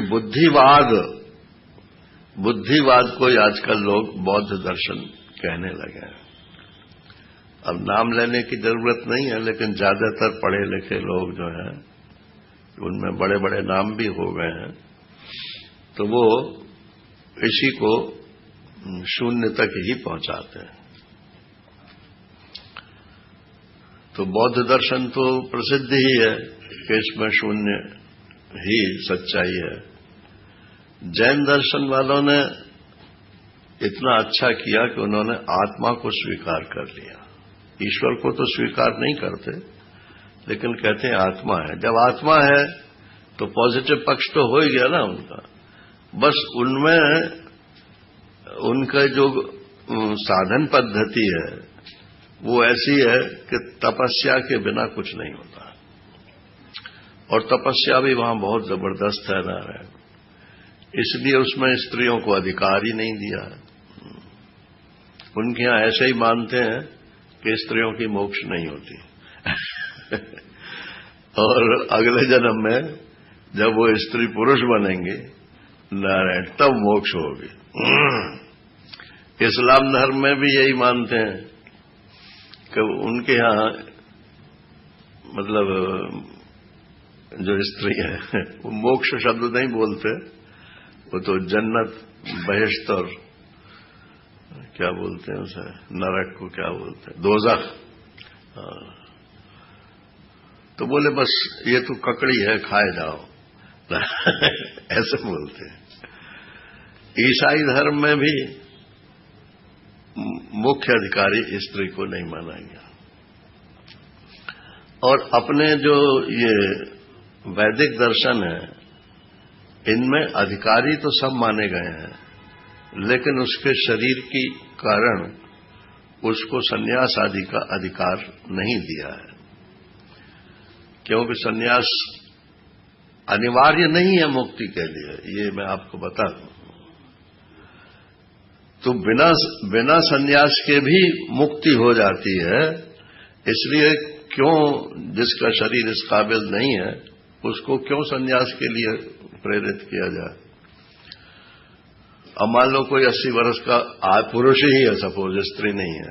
बुद्धिवाद को आजकल लोग बौद्ध दर्शन कहने लगे हैं। अब नाम लेने की जरूरत नहीं है, लेकिन ज्यादातर पढ़े लिखे लोग जो हैं, उनमें बड़े बड़े नाम भी हो गए हैं, तो वो इसी को शून्य तक ही पहुंचाते हैं। तो बौद्ध दर्शन तो प्रसिद्ध ही है कि इसमें शून्य ही सच्चाई है। जैन दर्शन वालों ने इतना अच्छा किया कि उन्होंने आत्मा को स्वीकार कर लिया। ईश्वर को तो स्वीकार नहीं करते, लेकिन कहते हैं आत्मा है। जब आत्मा है तो पॉजिटिव पक्ष तो हो ही गया ना उनका। बस उनमें उनका जो साधन पद्धति है वो ऐसी है कि तपस्या के बिना कुछ नहीं होता, और तपस्या भी वहां बहुत जबरदस्त है नारायण। इसलिए उसमें स्त्रियों को अधिकार ही नहीं दिया है। उनके यहां ऐसे ही मानते हैं कि स्त्रियों की मोक्ष नहीं होती और अगले जन्म में जब वो स्त्री पुरुष बनेंगे नारायण, तब मोक्ष होगी। इस्लाम धर्म में भी यही मानते हैं कि उनके यहां मतलब जो स्त्री है वो मोक्ष शब्द नहीं बोलते, वो तो जन्नत, बहिश्त और क्या बोलते हैं उसे, नरक को क्या बोलते हैं, दोज़ख। तो बोले बस ये तो ककड़ी है, खाए जाओ ऐसे बोलते हैं। ईसाई धर्म में भी मुख्य अधिकारी स्त्री को नहीं माना गया, और अपने जो ये वैदिक दर्शन है इनमें अधिकारी तो सब माने गए हैं, लेकिन उसके शरीर की कारण उसको सन्यास आदि का अधिकार नहीं दिया है, क्योंकि सन्यास अनिवार्य नहीं है मुक्ति के लिए, ये मैं आपको बता दूं। तो बिना सन्यास के भी मुक्ति हो जाती है। इसलिए क्यों जिसका शरीर इस काबिल नहीं है उसको क्यों सन्यास के लिए प्रेरित किया जाए। अब मान लो कोई 80 वर्ष का पुरुष ही है, सपोज स्त्री नहीं है,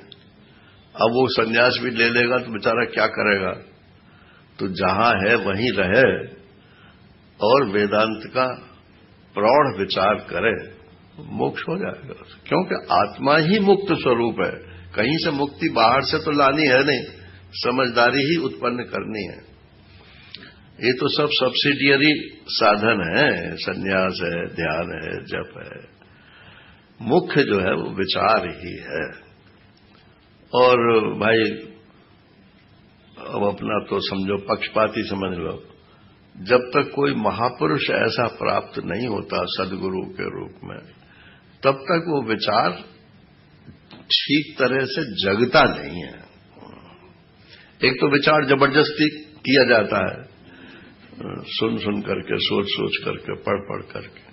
अब वो सन्यास भी ले लेगा तो बेचारा क्या करेगा? तो जहां है वहीं रहे और वेदांत का प्रौढ़ विचार करे, मोक्ष हो जाएगा। क्योंकि आत्मा ही मुक्त स्वरूप है, कहीं से मुक्ति बाहर से तो लानी है नहीं, समझदारी ही उत्पन्न करनी है। ये तो सब सब्सिडियरी साधन है, सन्यास है, ध्यान है, जप है। मुख्य जो है वो विचार ही है। और भाई अब अपना तो समझो पक्षपाती समझ लो, जब तक कोई महापुरुष ऐसा प्राप्त नहीं होता सद्गुरु के रूप में, तब तक वो विचार ठीक तरह से जगता नहीं है। एक तो विचार जबरदस्ती किया जाता है, सुन सुन करके, सोच सोच करके, पढ़ पढ़ करके,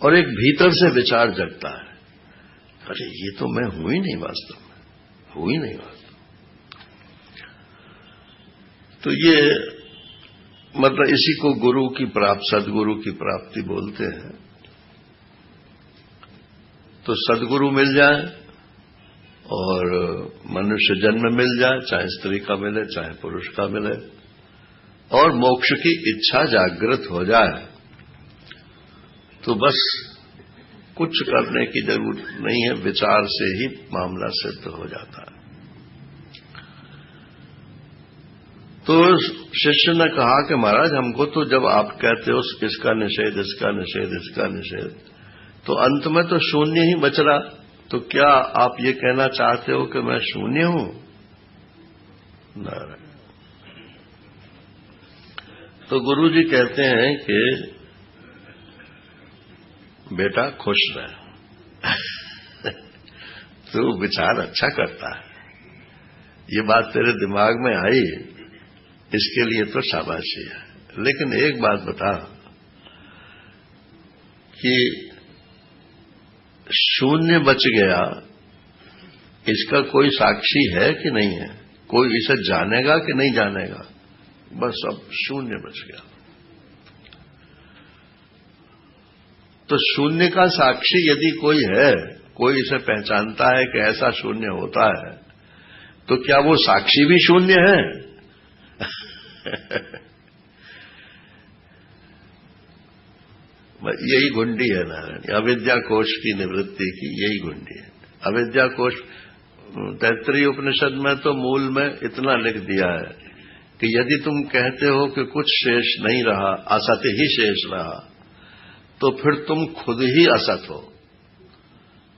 और एक भीतर से विचार जगता है, अरे ये तो मैं हूं ही नहीं, वास्तव में हूं ही नहीं वास्तव। तो ये मतलब इसी को गुरु की प्राप्ति, सदगुरु की प्राप्ति बोलते हैं। तो सदगुरु मिल जाए और मनुष्य जन्म मिल जाए, चाहे स्त्री का मिले चाहे पुरुष का मिले, और मोक्ष की इच्छा जागृत हो जाए, तो बस कुछ करने की जरूरत नहीं है, विचार से ही मामला सिद्ध हो जाता है। तो शिष्य ने कहा कि महाराज हमको तो जब आप कहते हो इसका निषेध, इसका निषेध, इसका निषेध, तो अंत में तो शून्य ही बच रहा, तो क्या आप ये कहना चाहते हो कि मैं शून्य हूं? नारायण। तो गुरु जी कहते हैं कि बेटा खुश रहे तू विचार अच्छा करता है, ये बात तेरे दिमाग में आई, इसके लिए तो शाबाशी है। लेकिन एक बात बता कि शून्य बच गया, इसका कोई साक्षी है कि नहीं है? कोई इसे जानेगा कि नहीं जानेगा? बस अब शून्य बच गया। तो शून्य का साक्षी यदि कोई है, कोई इसे पहचानता है कि ऐसा शून्य होता है, तो क्या वो साक्षी भी शून्य है? यही घुंडी है नारायण, अविद्या कोश की निवृत्ति की यही घुंडी है। अविद्या कोश तैत्तरीय उपनिषद में तो मूल में इतना लिख दिया है कि यदि तुम कहते हो कि कुछ शेष नहीं रहा, असत ही शेष रहा, तो फिर तुम खुद ही असत हो।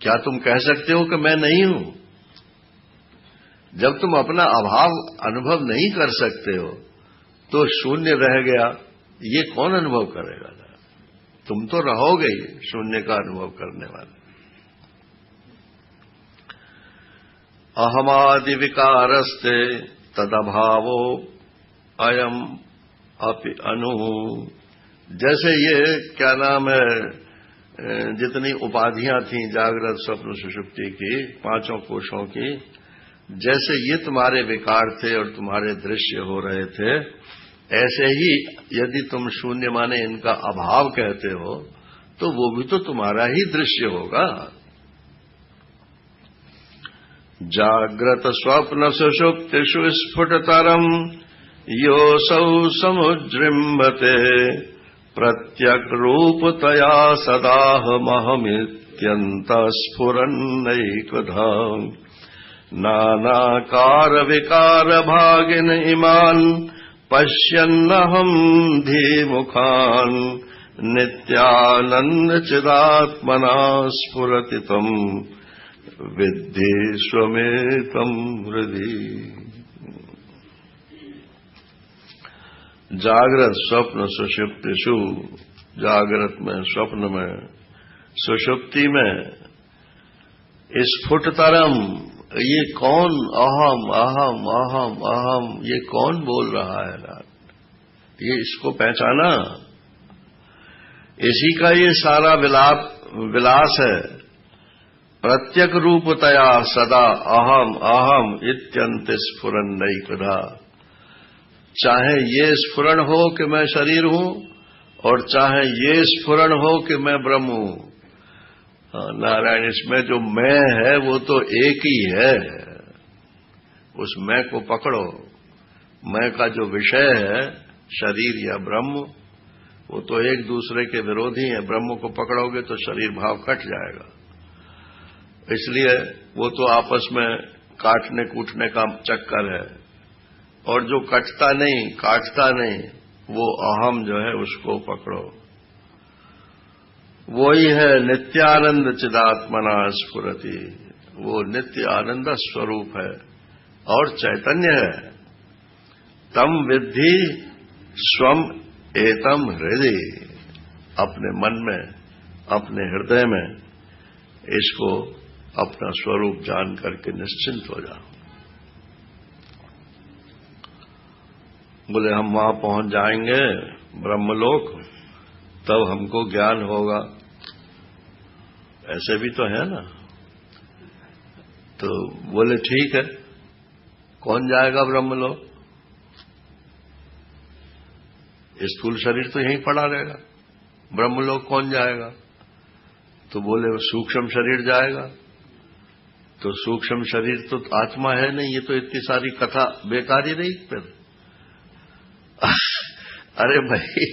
क्या तुम कह सकते हो कि मैं नहीं हूं? जब तुम अपना अभाव अनुभव नहीं कर सकते हो तो शून्य रह गया, ये कौन अनुभव करेगा? तुम तो रहोगे ही शून्य का अनुभव करने वाले। अहमादि विकारस्ते तदभावो अयम अपि अनु। जैसे ये क्या नाम है, जितनी उपाधियां थीं जागृत स्वप्न सुषुप्ति की, पांचों कोशों की, जैसे ये तुम्हारे विकार थे और तुम्हारे दृश्य हो रहे थे, ऐसे ही यदि तुम शून्य माने इनका अभाव कहते हो, तो वो भी तो तुम्हारा ही दृश्य होगा। जाग्रत स्वप्न सुषुप्तिषु स्फुटतरम योऽसौ समुज्जृम्भते प्रत्यक् रूपतया सदाहमहमित्यन्तः स्फुरन्नैकधा। नानाकार विकार भागिन इमान् पश्यन्नहं धीमुखान् नित्यानंद चिदात्मना स्फुरति तम् विद्धि स्वमेतं हृदि। जागृत स्वप्न सुषुप्तिषु, जागृत में, स्वप्न में, सुषुप्ति में, स्फुटतरम, ये कौन? अहम अहम अहम अहम, ये कौन बोल रहा है रात? ये इसको पहचाना, इसी का ये सारा विलास है। प्रत्यक रूपतया सदा अहम अहम इत्यंत स्फुरन्नैकधा। चाहे ये स्फुरण हो कि मैं शरीर हूं, और चाहे ये स्फुरण हो कि मैं ब्रह्म हूं, नारायण, इसमें जो मैं है वो तो एक ही है। उस मैं को पकड़ो। मैं का जो विषय है शरीर या ब्रह्म, वो तो एक दूसरे के विरोधी हैं। ब्रह्म को पकड़ोगे तो शरीर भाव कट जाएगा। इसलिए वो तो आपस में काटने कूटने का चक्कर है। और जो कटता नहीं, काटता नहीं, वो अहम जो है उसको पकड़ो। वही है नित्यानंद चिदात्मना स्फुरति। वो नित्य आनंद स्वरूप है और चैतन्य है। तम विद्धि स्वम एतम हृदय। अपने मन में, अपने हृदय में इसको अपना स्वरूप जान करके निश्चिंत हो जाओ। बोले हम वहां पहुंच जाएंगे ब्रह्मलोक, तब हमको ज्ञान होगा। ऐसे भी तो है ना। तो बोले ठीक है, कौन जाएगा ब्रह्मलोक? स्थूल शरीर तो यहीं पड़ा रहेगा, ब्रह्मलोक कौन जाएगा? तो बोले सूक्ष्म शरीर जाएगा। तो सूक्ष्म शरीर तो आत्मा है नहीं, ये तो इतनी सारी कथा बेकार ही रही फिर। अरे भाई,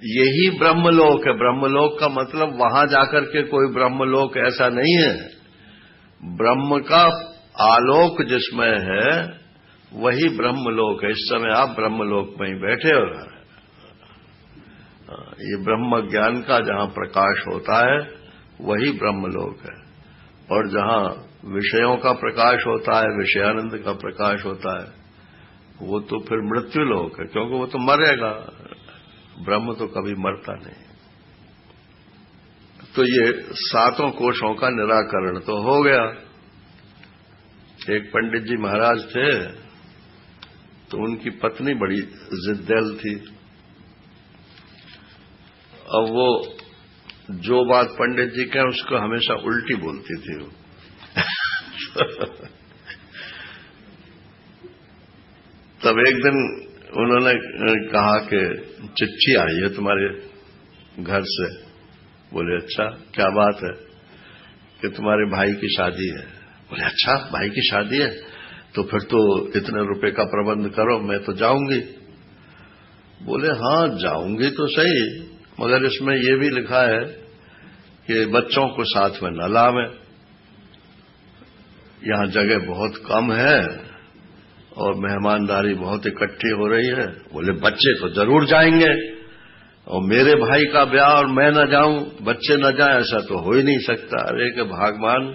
यही ब्रह्मलोक है। ब्रह्मलोक का मतलब वहां जाकर के कोई ब्रह्मलोक ऐसा नहीं है। ब्रह्म का आलोक जिसमें है वही ब्रह्मलोक है। इस समय आप ब्रह्मलोक में ही बैठे हो। ये ब्रह्म ज्ञान का जहां प्रकाश होता है वही ब्रह्मलोक है। और जहां विषयों का प्रकाश होता है, विषयानंद का प्रकाश होता है, वो तो फिर मृत्युलोक है, क्योंकि वो तो मरेगा। ब्रह्म तो कभी मरता नहीं। तो ये सातों कोशों का निराकरण तो हो गया। एक पंडित जी महाराज थे, तो उनकी पत्नी बड़ी जिद्दल थी। अब वो जो बात पंडित जी कहें उसको हमेशा उल्टी बोलती थी वो। तब एक दिन उन्होंने कहा कि चिट्ठी आई है तुम्हारे घर से। बोले अच्छा, क्या बात है? कि तुम्हारे भाई की शादी है। बोले अच्छा, भाई की शादी है, तो फिर तो इतने रुपए का प्रबंध करो, मैं तो जाऊंगी। बोले हाँ जाऊंगी तो सही, मगर इसमें यह भी लिखा है कि बच्चों को साथ में न लावें, यहां जगह बहुत कम है और मेहमानदारी बहुत इकट्ठी हो रही है। बोले बच्चे तो जरूर जाएंगे, और मेरे भाई का ब्याह और मैं न जाऊं, बच्चे न जाएं, ऐसा तो हो ही नहीं सकता। अरे कि भगवान,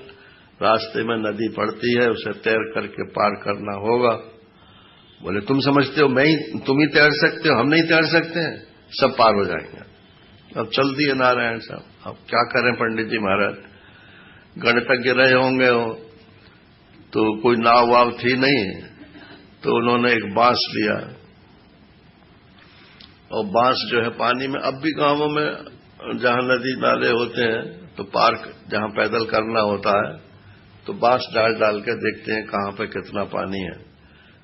रास्ते में नदी पड़ती है, उसे तैर करके पार करना होगा। बोले तुम समझते हो तुम ही तैर सकते हो, हम नहीं तैर सकते हैं, सब पार हो जाएंगे। अब चल दिए नारायण साहब। अब क्या करें पंडित जी महाराज, गणितज्ञ रहे होंगे हो, तो कोई नाव वाव थी नहीं, तो उन्होंने एक बांस लिया, और बांस जो है पानी में, अब भी गांवों में जहां नदी नाले होते हैं तो पार्क जहां पैदल करना होता है तो बांस डाल के देखते हैं कहां पे कितना पानी है।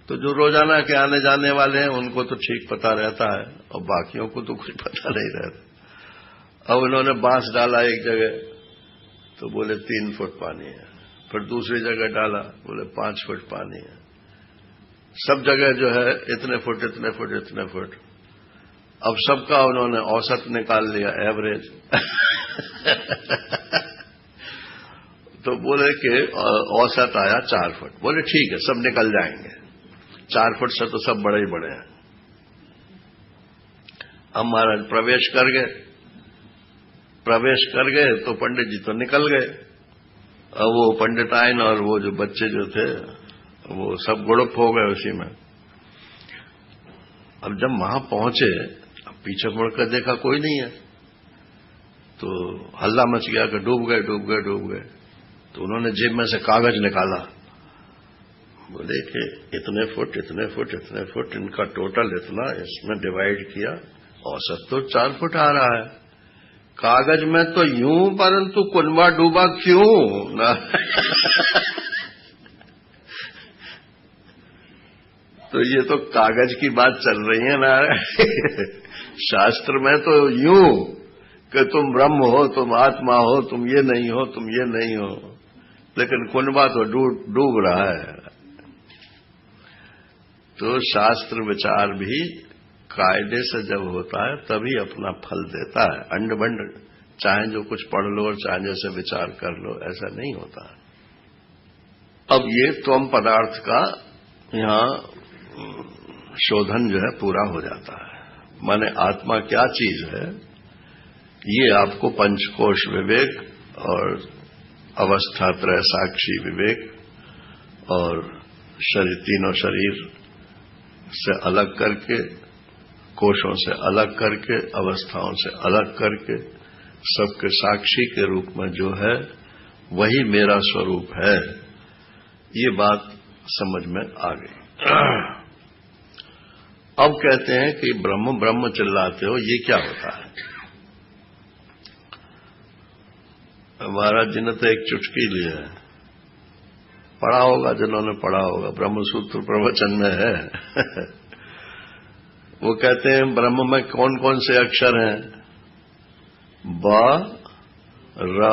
तो जो रोजाना के आने जाने वाले हैं उनको तो ठीक पता रहता है, और बाकियों को तो कुछ पता नहीं रहता। अब उन्होंने बांस डाला एक जगह, तो बोले 3 फुट पानी है। फिर दूसरी जगह डाला, बोले 5 फुट पानी है। सब जगह जो है इतने फुट इतने फुट इतने फुट। अब सबका उन्होंने औसत निकाल लिया, एवरेज। तो बोले कि औसत आया 4 फुट। बोले ठीक है, सब निकल जाएंगे, 4 फुट से तो सब बड़े ही बड़े हैं। अब महाराज प्रवेश कर गए तो पंडित जी तो निकल गए। अब वो पंडिताइन और वो जो बच्चे जो थे वो सब गुड़प हो गए उसी में। अब जब वहां पहुंचे, अब पीछे मुड़कर देखा कोई नहीं है, तो हल्ला मच गया कि डूब गए। तो उन्होंने जेब में से कागज निकाला, बोले कि इतने फुट इनका टोटल इतना, इसमें डिवाइड किया, औसत तो 4 फुट आ रहा है। कागज में तो यूं, परंतु कुनबा डूबा क्यों ना? तो ये तो कागज की बात चल रही है ना। शास्त्र में तो यूं, कि तुम ब्रह्म हो, तुम आत्मा हो, तुम ये नहीं हो, तुम ये नहीं हो, लेकिन कुनबा तो डूब रहा है। तो शास्त्र विचार भी कायदे से जब होता है तभी अपना फल देता है। अंड बंड चाहे जो कुछ पढ़ लो और चाहे जैसे विचार कर लो, ऐसा नहीं होता। अब ये त्वम पदार्थ का यहां शोधन जो है पूरा हो जाता है। माने आत्मा क्या चीज है, ये आपको पंचकोश विवेक और अवस्थात्रय साक्षी विवेक और तीनों शरीर से अलग करके, कोशों से अलग करके, अवस्थाओं से अलग करके, सबके साक्षी के रूप में जो है वही मेरा स्वरूप है, ये बात समझ में आ गई। अब कहते हैं कि ब्रह्म ब्रह्म चिल्लाते हो, ये क्या होता है? महाराज जी ने तो एक चुटकी ली है, पढ़ा होगा जिन्होंने पढ़ा होगा, ब्रह्मसूत्र प्रवचन में है। वो कहते हैं ब्रह्म में कौन कौन से अक्षर हैं? ब, र,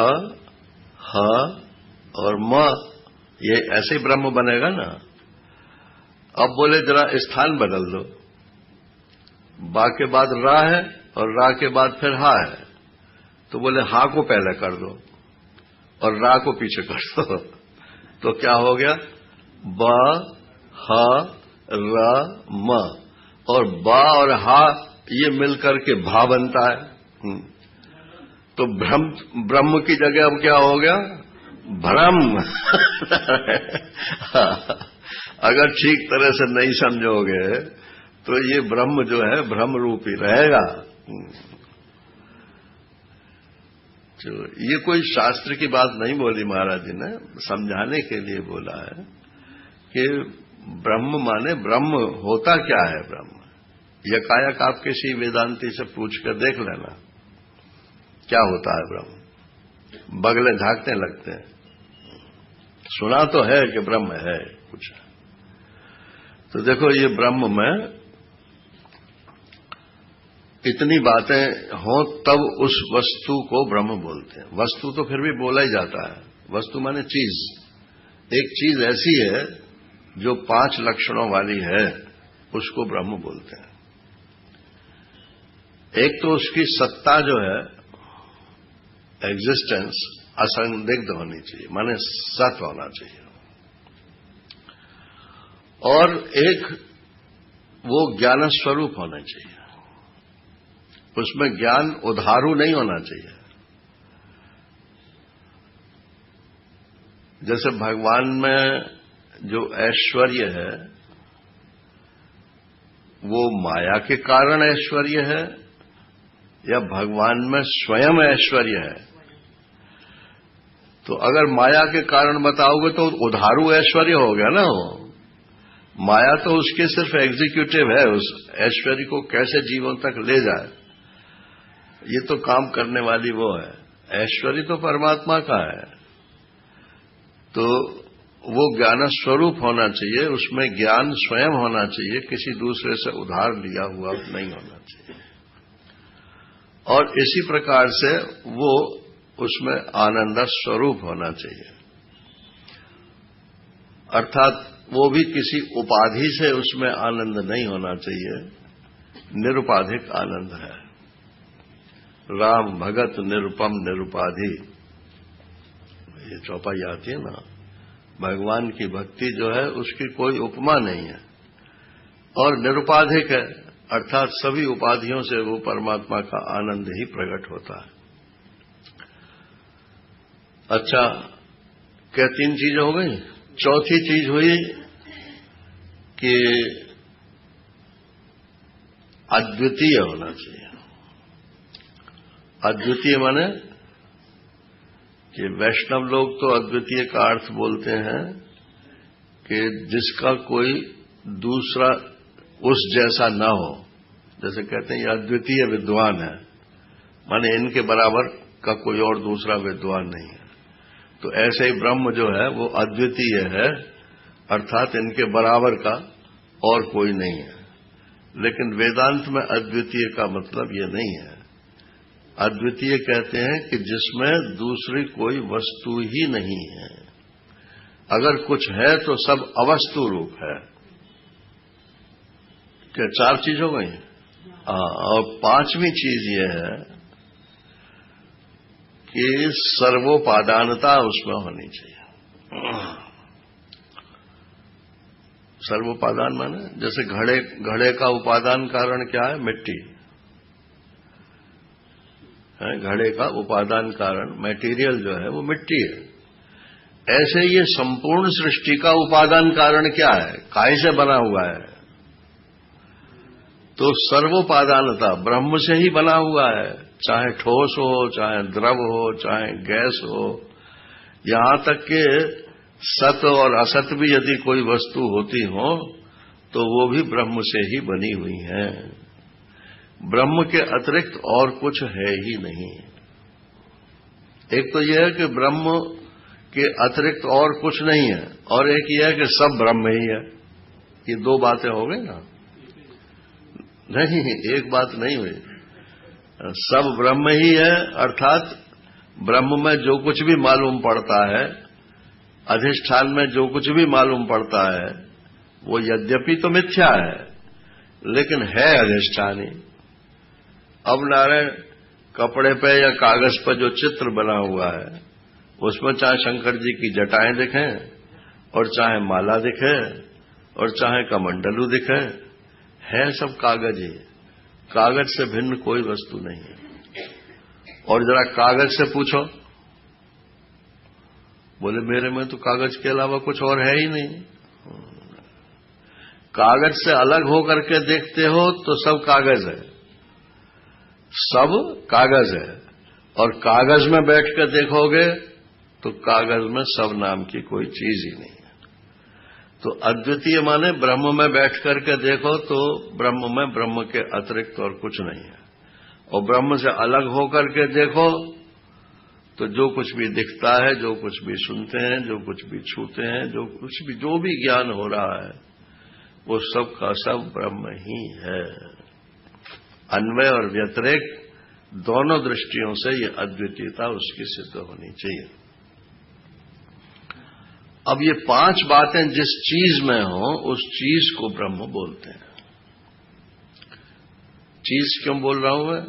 ह और म। ये ऐसे ही ब्रह्म बनेगा ना। अब बोले जरा स्थान बदल दो, बा के बाद रा है और रा के बाद फिर हा है, तो बोले हा को पहले कर दो और रा को पीछे कर दो, तो क्या हो गया? ब, ह, र, म। और बा और हा ये मिलकर के भा बनता है। तो ब्रह्म की जगह अब क्या हो गया? भ्रम। अगर ठीक तरह से नहीं समझोगे तो ये ब्रह्म जो है भ्रम रूपी रहेगा। तो ये कोई शास्त्र की बात नहीं बोली महाराज जी ने, समझाने के लिए बोला है कि ब्रह्म माने ब्रह्म होता क्या है। ब्रह्म यकायक आप किसी वेदांती से पूछ कर देख लेना क्या होता है ब्रह्म, बगले झांकने लगते हैं। सुना तो है कि ब्रह्म है कुछ। तो देखो ये ब्रह्म में इतनी बातें हों तब उस वस्तु को ब्रह्म बोलते हैं। वस्तु तो फिर भी बोला ही जाता है, वस्तु माने चीज। एक चीज ऐसी है जो 5 लक्षणों वाली है, उसको ब्रह्म बोलते हैं। एक तो उसकी सत्ता जो है, एग्जिस्टेंस, असंदिग्ध होनी चाहिए, माने सत होना चाहिए। और एक वो ज्ञान स्वरूप होना चाहिए, उसमें ज्ञान उधारू नहीं होना चाहिए। जैसे भगवान में जो ऐश्वर्य है वो माया के कारण ऐश्वर्य है या भगवान में स्वयं ऐश्वर्य है? तो अगर माया के कारण बताओगे तो उधारू ऐश्वर्य हो गया ना। वो माया तो उसके सिर्फ एग्जीक्यूटिव है, उस ऐश्वर्य को कैसे जीवन तक ले जाए ये तो काम करने वाली वो है। ऐश्वर्य तो परमात्मा का है। तो वो ज्ञान स्वरूप होना चाहिए, उसमें ज्ञान स्वयं होना चाहिए, किसी दूसरे से उधार लिया हुआ नहीं होना चाहिए। और इसी प्रकार से वो उसमें आनंद स्वरूप होना चाहिए, अर्थात वो भी किसी उपाधि से उसमें आनंद नहीं होना चाहिए, निरुपाधिक आनंद है। राम भगत निरुपम निरुपाधि, ये चौपाई आती है ना। भगवान की भक्ति जो है उसकी कोई उपमा नहीं है और निरुपाधिक है, अर्थात सभी उपाधियों से वो परमात्मा का आनंद ही प्रकट होता है। अच्छा, क्या 3 चीजें हो गई? चौथी चीज हुई कि अद्वितीय होना चाहिए। अद्वितीय माने कि वैष्णव लोग तो अद्वितीय का अर्थ बोलते हैं कि जिसका कोई दूसरा उस जैसा न हो। जैसे कहते हैं ये अद्वितीय विद्वान है, माने इनके बराबर का कोई और दूसरा विद्वान नहीं है। तो ऐसे ही ब्रह्म जो है वो अद्वितीय है, अर्थात इनके बराबर का और कोई नहीं है। लेकिन वेदांत में अद्वितीय का मतलब ये नहीं है। अद्वितीय कहते हैं कि जिसमें दूसरी कोई वस्तु ही नहीं है। अगर कुछ है तो सब अवस्तु रूप है। क्या 4 चीज हो गई? और 5वीं चीज यह है कि सर्वोपादानता उसमें होनी चाहिए। सर्वोपादान माने जैसे घड़े का उपादान कारण क्या है? मिट्टी है। घड़े का उपादान कारण मटेरियल जो है वो मिट्टी है। ऐसे ये संपूर्ण सृष्टि का उपादान कारण क्या है? काय से बना हुआ है। तो सर्वोपादानता ब्रह्म से ही बना हुआ है, चाहे ठोस हो, चाहे द्रव हो, चाहे गैस हो। यहां तक कि सत और असत भी यदि कोई वस्तु होती हो तो वो भी ब्रह्म से ही बनी हुई है। ब्रह्म के अतिरिक्त और कुछ है ही नहीं। एक तो यह है कि ब्रह्म के अतिरिक्त और कुछ नहीं है, और एक यह है कि सब ब्रह्म ही है। ये 2 बातें हो गई ना? नहीं, एक बात नहीं हुई। सब ब्रह्म ही है अर्थात ब्रह्म में जो कुछ भी मालूम पड़ता है, अधिष्ठान में जो कुछ भी मालूम पड़ता है, वो यद्यपि तो मिथ्या है लेकिन है अधिष्ठानी। अब नारायण कपड़े पे या कागज पर जो चित्र बना हुआ है उसमें चाहे शंकर जी की जटाएं दिखें और चाहे माला दिखे और चाहे कमंडलू दिखे, है सब कागज ही। कागज से भिन्न कोई वस्तु नहीं है। और जरा कागज से पूछो, बोले मेरे में तो कागज के अलावा कुछ और है ही नहीं। कागज से अलग होकर के देखते हो तो सब कागज है, सब कागज है। और कागज में बैठ कर देखोगे तो कागज में सब नाम की कोई चीज ही नहीं है। तो अद्वितीय माने ब्रह्म में बैठ करके देखो तो ब्रह्म में ब्रह्म के अतिरिक्त और कुछ नहीं है। और ब्रह्म से अलग होकर के देखो तो जो कुछ भी दिखता है, जो कुछ भी सुनते हैं, जो कुछ भी छूते हैं, जो भी ज्ञान हो रहा है वो सब का सब ब्रह्म ही है। अन्वय और व्यतिरेक दोनों दृष्टियों से ये अद्वितीयता उसकी सिद्ध होनी चाहिए। अब ये 5 बातें जिस चीज में हो उस चीज को ब्रह्म बोलते हैं। चीज क्यों बोल रहा हूं मैं?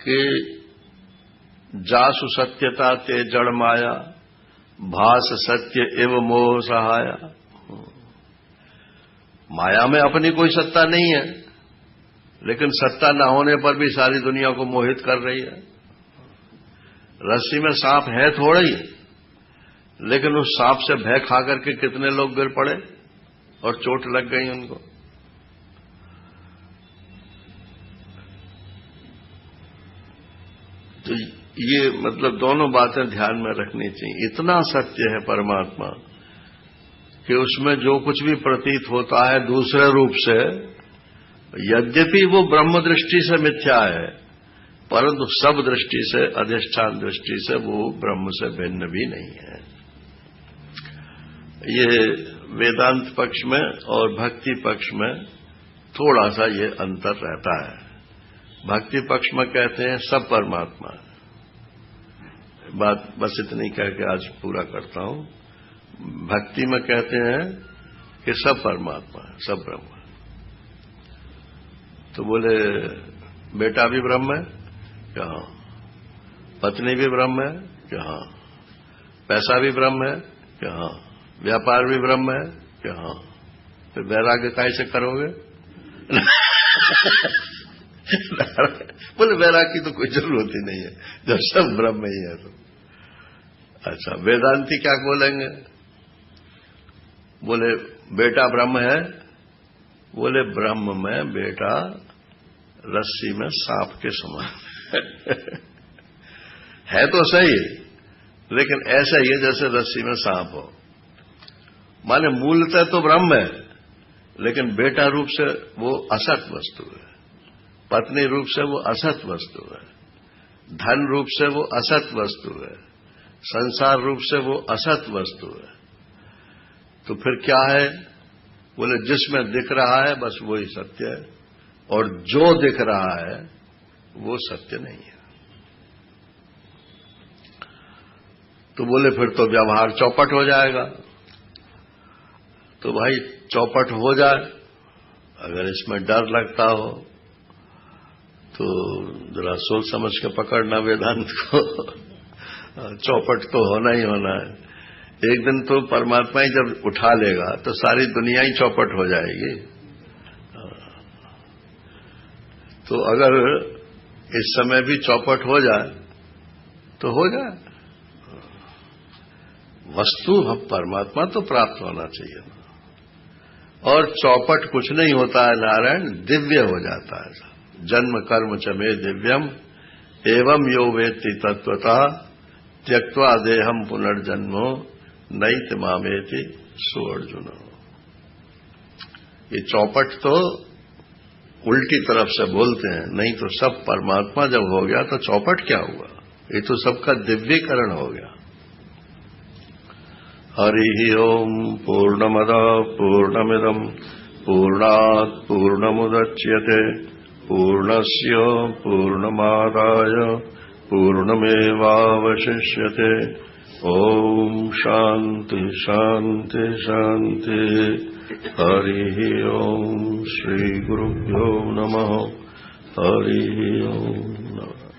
कि जासु सत्यता ते जड़ माया, भास सत्य एव मोह सहाया। माया में अपनी कोई सत्ता नहीं है, लेकिन सत्ता न होने पर भी सारी दुनिया को मोहित कर रही है। रस्सी में सांप है थोड़ा ही, लेकिन उस सांप से भय खा करके कितने लोग गिर पड़े और चोट लग गई उनको। तो ये मतलब दोनों बातें ध्यान में रखनी चाहिए। इतना सत्य है परमात्मा कि उसमें जो कुछ भी प्रतीत होता है दूसरे रूप से, यद्यपि वो ब्रह्म दृष्टि से मिथ्या है, परंतु सब दृष्टि से, अधिष्ठान दृष्टि से वो ब्रह्म से भिन्न भी नहीं है। ये वेदांत पक्ष में और भक्ति पक्ष में थोड़ा सा ये अंतर रहता है। भक्ति पक्ष में कहते हैं सब परमात्मा। बात बस इतनी कह के आज पूरा करता हूं। भक्ति में कहते हैं कि सब परमात्मा है, सब ब्रह्म है। तो बोले बेटा भी ब्रह्म है क्या? हाँ। पत्नी भी ब्रह्म है क्या? हाँ। पैसा भी ब्रह्म है क्या? हाँ। व्यापार भी ब्रह्म है क्या? हाँ। फिर वैराग्य कैसे करोगे? बोले वैराग्य की तो कोई जरूरत ही नहीं है जब सब ब्रह्म ही है तो। अच्छा, वेदांती क्या बोलेंगे? बोले बेटा ब्रह्म है। बोले ब्रह्म में बेटा रस्सी में सांप के समान है तो सही, लेकिन ऐसा ही है जैसे रस्सी में सांप हो। माने मूलतः तो ब्रह्म है, लेकिन बेटा रूप से वो असत वस्तु है, पत्नी रूप से वो असत वस्तु है, धन रूप से वो असत वस्तु है, संसार रूप से वो असत वस्तु है। तो फिर क्या है? बोले जिसमें दिख रहा है बस वही सत्य है, और जो दिख रहा है वो सत्य नहीं है। तो बोले फिर तो व्यवहार चौपट हो जाएगा। तो भाई चौपट हो जाए, अगर इसमें डर लगता हो तो जरा सोच समझ के पकड़ना वेदांत को। चौपट तो होना ही होना है। एक दिन तो परमात्मा ही जब उठा लेगा तो सारी दुनिया ही चौपट हो जाएगी। तो अगर इस समय भी चौपट हो जाए तो हो जाए। वस्तु हम परमात्मा तो प्राप्त होना चाहिए ना। और चौपट कुछ नहीं होता है नारायण, दिव्य हो जाता है। जन्म कर्म च मे दिव्यम एवं यो वेत्ति तत्वतः त्यक्त्वा देहम पुनर्जन्मो नैत मामेति सुअर्जुन। ये चौपट तो उल्टी तरफ से बोलते हैं, नहीं तो सब परमात्मा जब हो गया तो चौपट क्या हुआ? ये तो सबका दिव्यीकरण हो गया। हरि ओम पूर्णमदः पूर्णमिदं पूर्णात् पूर्णमुदच्यते पूर्णस्य पूर्णमादाय पूर्णमेवावशिष्यते। ओम शांति शांति शांति। हरि ओम श्री गुरुभ्यो नमः। हरि ओम नमः।